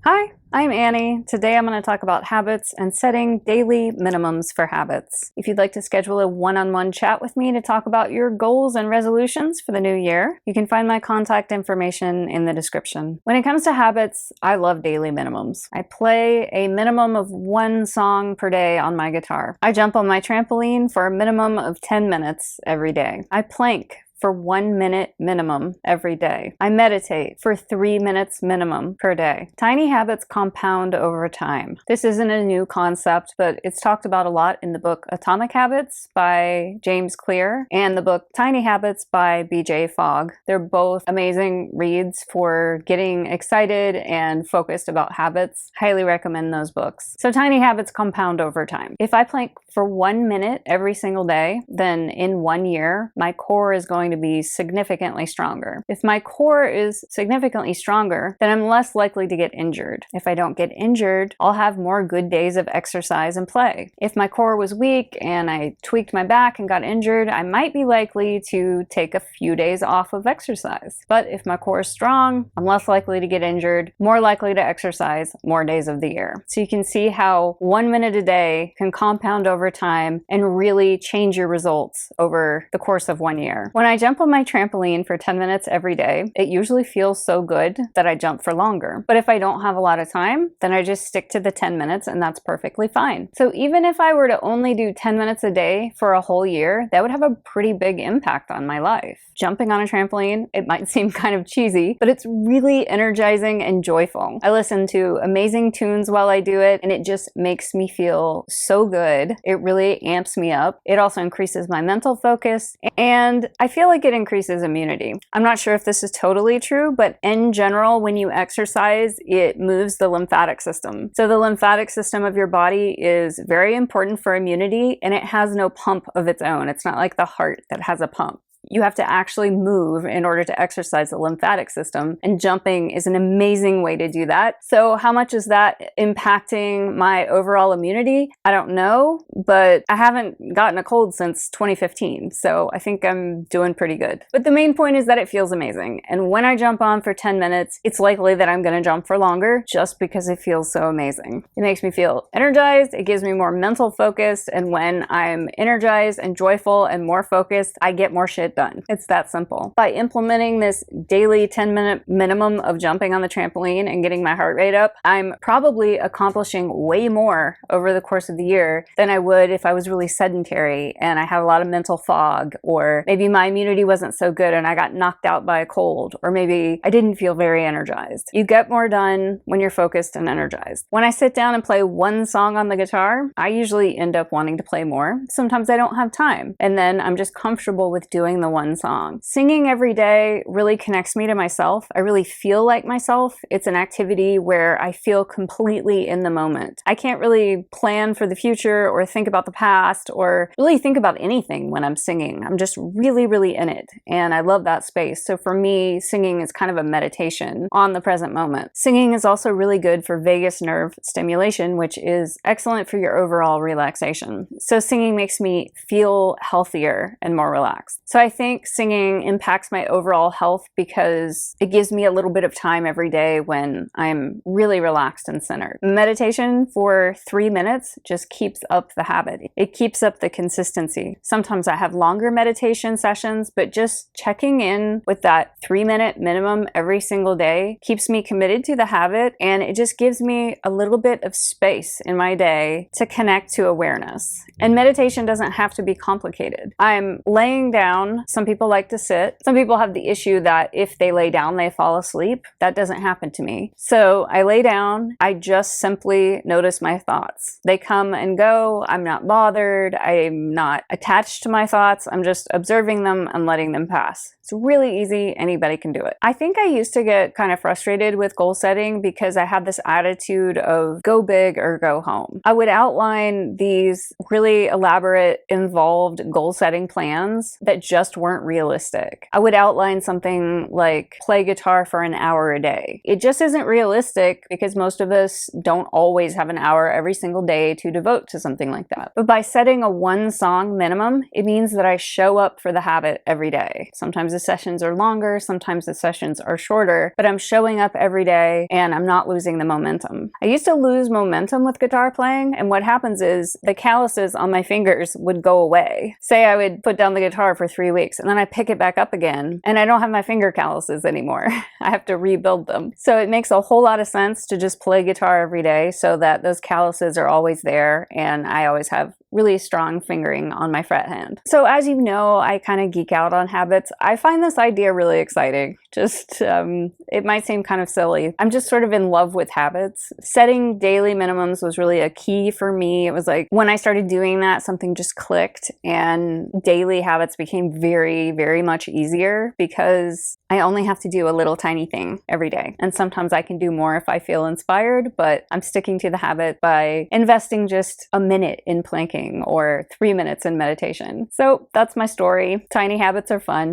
Hi, I'm Annie. Today I'm going to talk about habits and setting daily minimums for habits. If you'd like to schedule a one-on-one chat with me to talk about your goals and resolutions for the new year, you can find my contact information in the description. When it comes to habits, I love daily minimums. I play a minimum of one song per day on my guitar. I jump on my trampoline for a minimum of 10 minutes every day. I plank for 1 minute minimum every day. I meditate for 3 minutes minimum per day. Tiny habits compound over time. This isn't a new concept, but it's talked about a lot in the book Atomic Habits by James Clear and the book Tiny Habits by BJ Fogg. They're both amazing reads for getting excited and focused about habits. Highly recommend those books. So tiny habits compound over time. If I plank for 1 minute every single day, then in 1 year, my core is going to be significantly stronger. If my core is significantly stronger, then I'm less likely to get injured. If I don't get injured, I'll have more good days of exercise and play. If my core was weak and I tweaked my back and got injured, I might be likely to take a few days off of exercise. But if my core is strong, I'm less likely to get injured, more likely to exercise more days of the year. So you can see how 1 minute a day can compound over time and really change your results over the course of 1 year. When I jump on my trampoline for 10 minutes every day, it usually feels so good that I jump for longer. But if I don't have a lot of time, then I just stick to the 10 minutes and that's perfectly fine. So even if I were to only do 10 minutes a day for a whole year, that would have a pretty big impact on my life. Jumping on a trampoline, it might seem kind of cheesy, but it's really energizing and joyful. I listen to amazing tunes while I do it, and it just makes me feel so good. It really amps me up. It also increases my mental focus, and I feel like it increases immunity. I'm not sure if this is totally true, but in general, when you exercise, it moves the lymphatic system. So the lymphatic system of your body is very important for immunity, and it has no pump of its own. It's not like the heart that has a pump. You have to actually move in order to exercise the lymphatic system, and jumping is an amazing way to do that. So how much is that impacting my overall immunity? I don't know, but I haven't gotten a cold since 2015, so I think I'm doing pretty good. But the main point is that it feels amazing, and when I jump on for 10 minutes, it's likely that I'm going to jump for longer just because it feels so amazing. It makes me feel energized, it gives me more mental focus, and when I'm energized and joyful and more focused, I get more shit done. It's that simple. By implementing this daily 10-minute minimum of jumping on the trampoline and getting my heart rate up, I'm probably accomplishing way more over the course of the year than I would if I was really sedentary and I had a lot of mental fog, or maybe my immunity wasn't so good and I got knocked out by a cold, or maybe I didn't feel very energized. You get more done when you're focused and energized. When I sit down and play one song on the guitar, I usually end up wanting to play more. Sometimes I don't have time, and then I'm just comfortable with doing the one song. Singing every day really connects me to myself. I really feel like myself. It's an activity where I feel completely in the moment. I can't really plan for the future or think about the past or really think about anything when I'm singing. I'm just really, really in it, and I love that space. So for me, singing is kind of a meditation on the present moment. Singing is also really good for vagus nerve stimulation, which is excellent for your overall relaxation. So singing makes me feel healthier and more relaxed. So I think singing impacts my overall health because it gives me a little bit of time every day when I'm really relaxed and centered. Meditation for 3 minutes just keeps up the habit. It keeps up the consistency. Sometimes I have longer meditation sessions, but just checking in with that 3-minute minimum every single day keeps me committed to the habit, and it just gives me a little bit of space in my day to connect to awareness. And meditation doesn't have to be complicated. I'm laying down. Some people like to sit. Some people have the issue that if they lay down, they fall asleep. That doesn't happen to me. So I lay down. I just simply notice my thoughts. They come and go. I'm not bothered. I'm not attached to my thoughts. I'm just observing them and letting them pass. It's really easy. Anybody can do it. I think I used to get kind of frustrated with goal setting because I had this attitude of go big or go home. I would outline these really elaborate, involved goal setting plans that just just weren't realistic. I would outline something like play guitar for an hour a day. It just isn't realistic because most of us don't always have an hour every single day to devote to something like that. But by setting a 1-song minimum, it means that I show up for the habit every day. Sometimes the sessions are longer, sometimes the sessions are shorter, but I'm showing up every day and I'm not losing the momentum. I used to lose momentum with guitar playing, and what happens is the calluses on my fingers would go away. Say I would put down the guitar for 3 weeks and then I pick it back up again and I don't have my finger calluses anymore. I have to rebuild them. So it makes a whole lot of sense to just play guitar every day so that those calluses are always there and I always have really strong fingering on my fret hand. So as you know, I kind of geek out on habits. I find this idea really exciting. It might seem kind of silly. I'm just sort of in love with habits. Setting daily minimums was really a key for me. It was like when I started doing that, something just clicked and daily habits became very, very much easier because I only have to do a little tiny thing every day. And sometimes I can do more if I feel inspired, but I'm sticking to the habit by investing just a minute in planking or 3 minutes in meditation. So that's my story. Tiny habits are fun.